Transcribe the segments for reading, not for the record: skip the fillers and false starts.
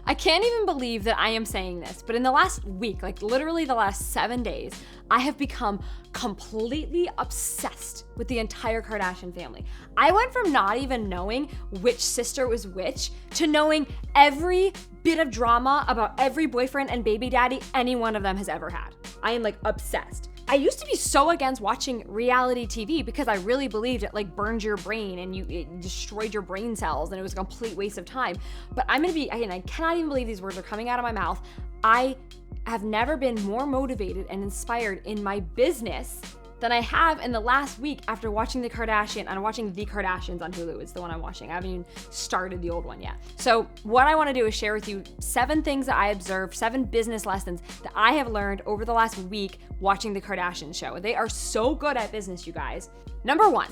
I can't even believe that I am saying this, but in the last week, like literally the last 7 days, I have become completely obsessed with the entire Kardashian family. I went from not even knowing which sister was which to knowing every bit of drama about every boyfriend and baby daddy any one of them has ever had. I am like obsessed. I used to be so against watching reality TV because I really believed it like burned your brain and it destroyed your brain cells and it was a complete waste of time. But I'm gonna be, again, I cannot even believe these words are coming out of my mouth. I have never been more motivated and inspired in my business than I have in the last week after watching The Kardashians. I'm watching The Kardashians on Hulu. It's the one I'm watching. I haven't even started the old one yet. So what I want to do is share with you 7 things that I observed, 7 business lessons that I have learned over the last week watching The Kardashian show. They are so good at business, you guys. Number 1,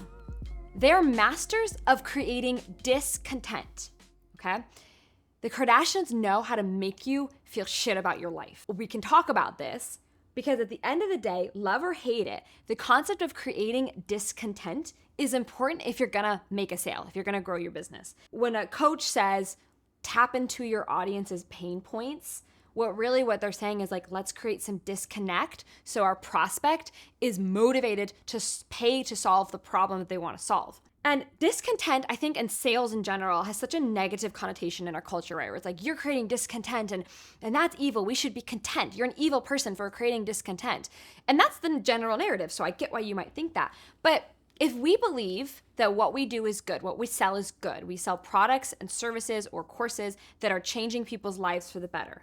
they're masters of creating discontent, okay? The Kardashians know how to make you feel shit about your life. We can talk about this because at the end of the day, love or hate it, the concept of creating discontent is important if you're gonna make a sale, if you're gonna grow your business. When a coach says, tap into your audience's pain points, what they're saying is like, let's create some disconnect so our prospect is motivated to pay to solve the problem that they wanna solve. And discontent, I think, in sales in general, has such a negative connotation in our culture, right? Where it's like, you're creating discontent and that's evil. We should be content. You're an evil person for creating discontent. And that's the general narrative. So I get why you might think that. But if we believe that what we do is good, what we sell is good, we sell products and services or courses that are changing people's lives for the better,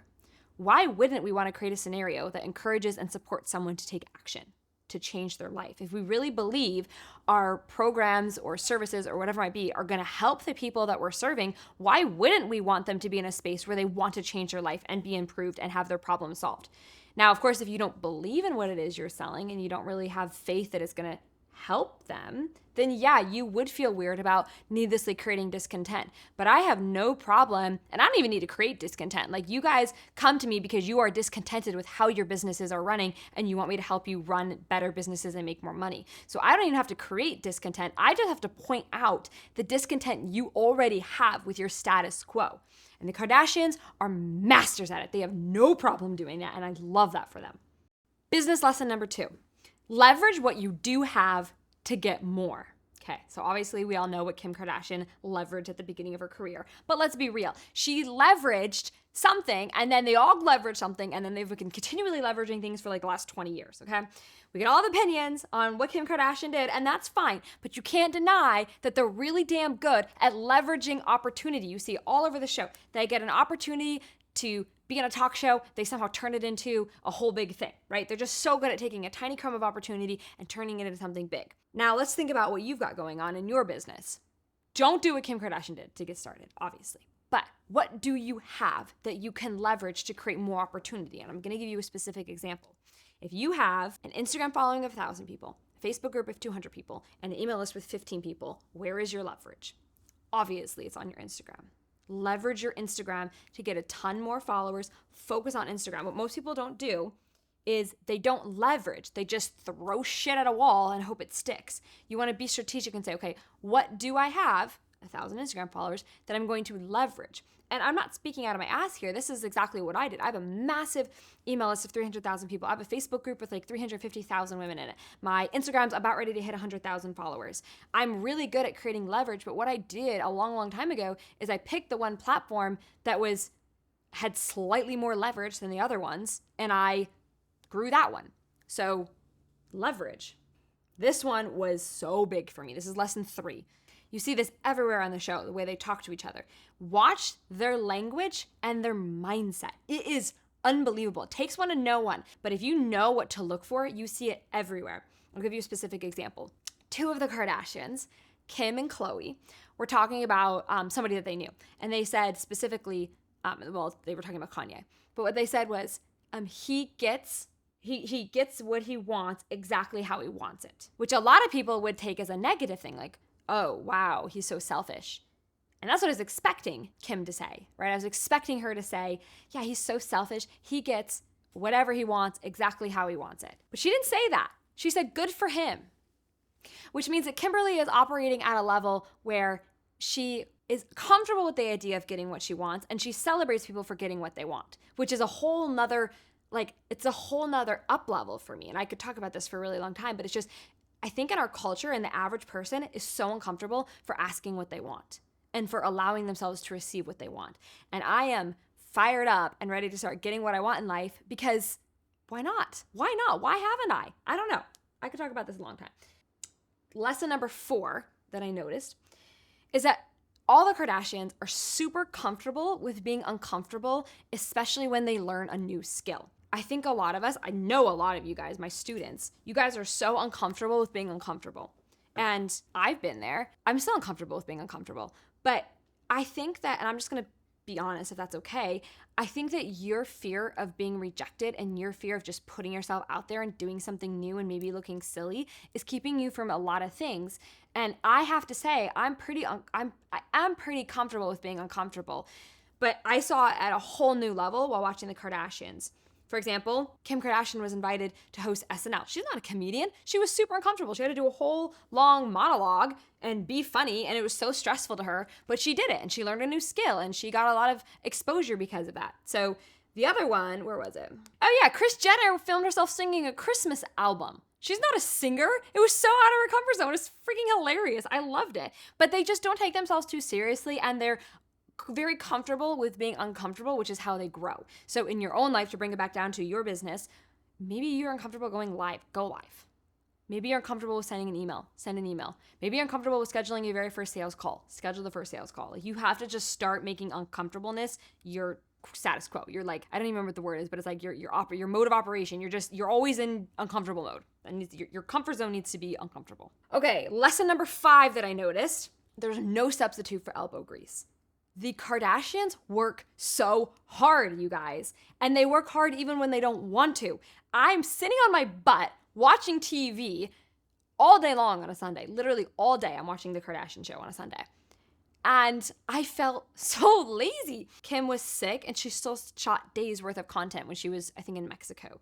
why wouldn't we want to create a scenario that encourages and supports someone to take action, to change their life? If we really believe our programs or services or whatever it might be are going to help the people that we're serving, why wouldn't we want them to be in a space where they want to change their life and be improved and have their problems solved? Now, of course, if you don't believe in what it is you're selling and you don't really have faith that it's going to help them, then yeah, you would feel weird about needlessly creating discontent. But I have no problem, and I don't even need to create discontent. Like, you guys come to me because you are discontented with how your businesses are running and you want me to help you run better businesses and make more money. So I don't even have to create discontent. I just have to point out the discontent you already have with your status quo. And the Kardashians are masters at it. They have no problem doing that, and I love that for them. Business lesson number 2. Leverage what you do have to get more. Okay, so obviously we all know what Kim Kardashian leveraged at the beginning of her career, but let's be real. She leveraged something and then they all leveraged something and then they've been continually leveraging things for like the last 20 years, okay? We get all the opinions on what Kim Kardashian did and that's fine, but you can't deny that they're really damn good at leveraging opportunity. You see it all over the show. They get an opportunity to be in a talk show, they somehow turn it into a whole big thing, right? They're just so good at taking a tiny crumb of opportunity and turning it into something big. Now, let's think about what you've got going on in your business. Don't do what Kim Kardashian did to get started, obviously. But what do you have that you can leverage to create more opportunity? And I'm going to give you a specific example. If you have an Instagram following of 1,000 people, a Facebook group of 200 people, and an email list with 15 people, where is your leverage? Obviously, it's on your Instagram. Leverage your Instagram to get a ton more followers. Focus on Instagram. What most people don't do is they don't leverage. They just throw shit at a wall and hope it sticks. You want to be strategic and say, okay, what do I have, 1,000 Instagram followers, that I'm going to leverage? And I'm not speaking out of my ass here. This is exactly what I did. I have a massive email list of 300,000 people. I have a Facebook group with like 350,000 women in it. My Instagram's about ready to hit 100,000 followers. I'm really good at creating leverage, but what I did a long, long time ago is I picked the one platform that had slightly more leverage than the other ones, and I grew that one. So leverage. This one was so big for me. This is lesson 3. You see this everywhere on the show, the way they talk to each other. Watch their language and their mindset. It is unbelievable. It takes one to know one, but if you know what to look for, you see it everywhere. I'll give you a specific example. 2 of the Kardashians, Kim and Khloe, were talking about somebody that they knew. And they said specifically, they were talking about Kanye, but what they said was, he gets what he wants exactly how he wants it, which a lot of people would take as a negative thing, like, oh, wow, he's so selfish. And that's what I was expecting Kim to say, right? I was expecting her to say, yeah, he's so selfish. He gets whatever he wants exactly how he wants it. But she didn't say that. She said, good for him, which means that Kimberly is operating at a level where she is comfortable with the idea of getting what she wants, and she celebrates people for getting what they want, which is a whole nother, like, it's a whole nother up level for me. And I could talk about this for a really long time, but it's just, I think in our culture, and the average person is so uncomfortable for asking what they want and for allowing themselves to receive what they want. And I am fired up and ready to start getting what I want in life, because why not? Why not? Why haven't I? I don't know. I could talk about this a long time. Lesson number 4 that I noticed is that all the Kardashians are super comfortable with being uncomfortable, especially when they learn a new skill. I think a lot of us, I know a lot of you guys, my students, you guys are so uncomfortable with being uncomfortable. And I've been there. I'm still uncomfortable with being uncomfortable. But I think that, and I'm just going to be honest if that's okay, I think that your fear of being rejected and your fear of just putting yourself out there and doing something new and maybe looking silly is keeping you from a lot of things. And I have to say, I'm pretty comfortable with being uncomfortable, but I saw it at a whole new level while watching the Kardashians. For example, Kim Kardashian was invited to host SNL. She's not a comedian. She was super uncomfortable. She had to do a whole long monologue and be funny, and it was so stressful to her, but she did it, and she learned a new skill, and she got a lot of exposure because of that. So the other one, where was it? Oh yeah, Kris Jenner filmed herself singing a Christmas album. She's not a singer. It was so out of her comfort zone. It was freaking hilarious. I loved it. But they just don't take themselves too seriously, and they're very comfortable with being uncomfortable, which is how they grow. So in your own life, to bring it back down to your business, maybe you're uncomfortable going live, go live. Maybe you're uncomfortable with sending an email, send an email. Maybe you're uncomfortable with scheduling your very first sales call, schedule the first sales call. Like, you have to just start making uncomfortableness your status quo. You're like, I don't even remember what the word is, but it's like your mode of operation. You're always in uncomfortable mode. And your comfort zone needs to be uncomfortable. Okay, lesson number 5 that I noticed, there's no substitute for elbow grease. The Kardashians work so hard, you guys, and they work hard even when they don't want to. I'm sitting on my butt watching TV all day long on a Sunday, literally all day. I'm watching the Kardashian show on a Sunday, and I felt so lazy. Kim was sick, and she still shot days worth of content when she was, I think, in Mexico.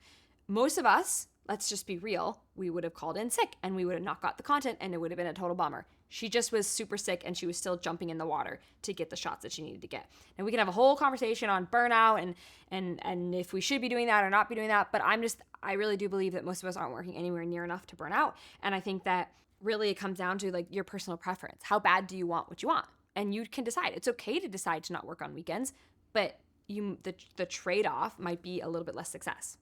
Most of us, let's just be real, we would have called in sick, and we would have not got the content, and it would have been a total bummer. She just was super sick, and she was still jumping in the water to get the shots that she needed to get. And we can have a whole conversation on burnout and if we should be doing that or not be doing that. But I really do believe that most of us aren't working anywhere near enough to burn out. And I think that really it comes down to, like, your personal preference. How bad do you want what you want? And you can decide. It's okay to decide to not work on weekends, but the trade-off might be a little bit less success.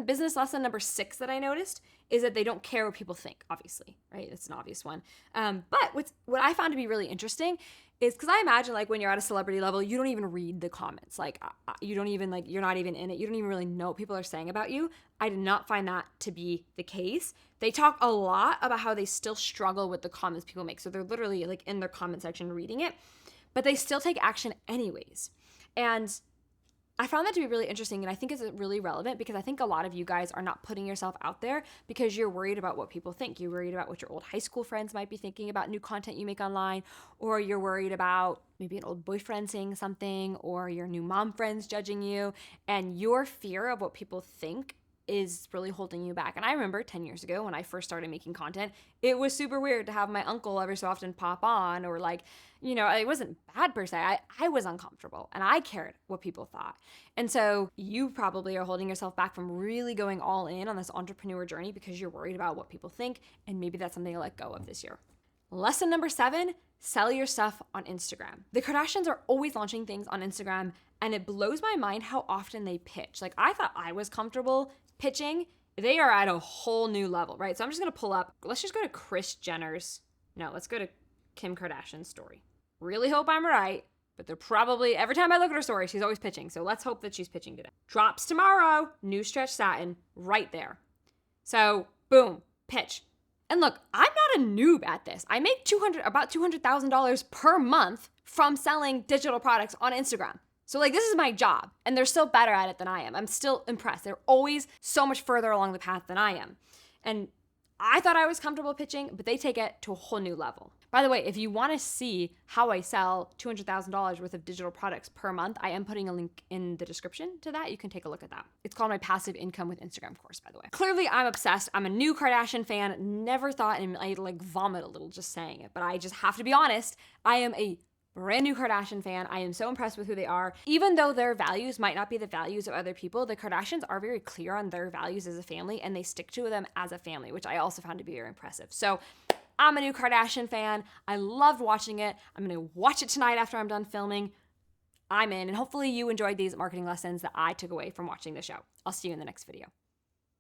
Business lesson number 6 that I noticed is that they don't care what people think, obviously, right? It's an obvious one. But what I found to be really interesting is, because I imagine, like, when you're at a celebrity level, you don't even read the comments. Like, you don't even, like, you're not even in it. You don't even really know what people are saying about you. I did not find that to be the case. They talk a lot about how they still struggle with the comments people make. So they're literally, like, in their comment section reading it, but they still take action anyways. And I found that to be really interesting, and I think it's really relevant because I think a lot of you guys are not putting yourself out there because you're worried about what people think. You're worried about what your old high school friends might be thinking about new content you make online, or you're worried about maybe an old boyfriend saying something, or your new mom friends judging you, and your fear of what people think is really holding you back. And I remember 10 years ago when I first started making content, it was super weird to have my uncle every so often pop on, or, like, you know, it wasn't bad per se. I was uncomfortable and I cared what people thought. And so you probably are holding yourself back from really going all in on this entrepreneur journey because you're worried about what people think, and maybe that's something to let go of this year. Lesson number 7, sell your stuff on Instagram. The Kardashians are always launching things on Instagram, and it blows my mind how often they pitch. Like, I thought I was comfortable pitching. They are at a whole new level, right? So I'm just going to pull up, let's just go to let's go to Kim Kardashian's story. Really hope I'm right, but they're probably, every time I look at her story, she's always pitching. So let's hope that she's pitching today. Drops tomorrow, new stretch satin, right there. So boom, pitch. And look, I'm not a noob at this. I make about $200,000 per month from selling digital products on Instagram. So, like, this is my job, and they're still better at it than I am. I'm still impressed. They're always so much further along the path than I am. And I thought I was comfortable pitching, but they take it to a whole new level. By the way, if you want to see how I sell $200,000 worth of digital products per month, I am putting a link in the description to that. You can take a look at that. It's called my Passive Income with Instagram course, by the way. Clearly, I'm obsessed. I'm a new Kardashian fan. Never thought, and I, like, vomit a little just saying it, but I just have to be honest. I am a brand new Kardashian fan. I am so impressed with who they are. Even though their values might not be the values of other people, the Kardashians are very clear on their values as a family and they stick to them as a family, which I also found to be very impressive. So I'm a new Kardashian fan. I loved watching it. I'm going to watch it tonight after I'm done filming. I'm in, and hopefully you enjoyed these marketing lessons that I took away from watching the show. I'll see you in the next video.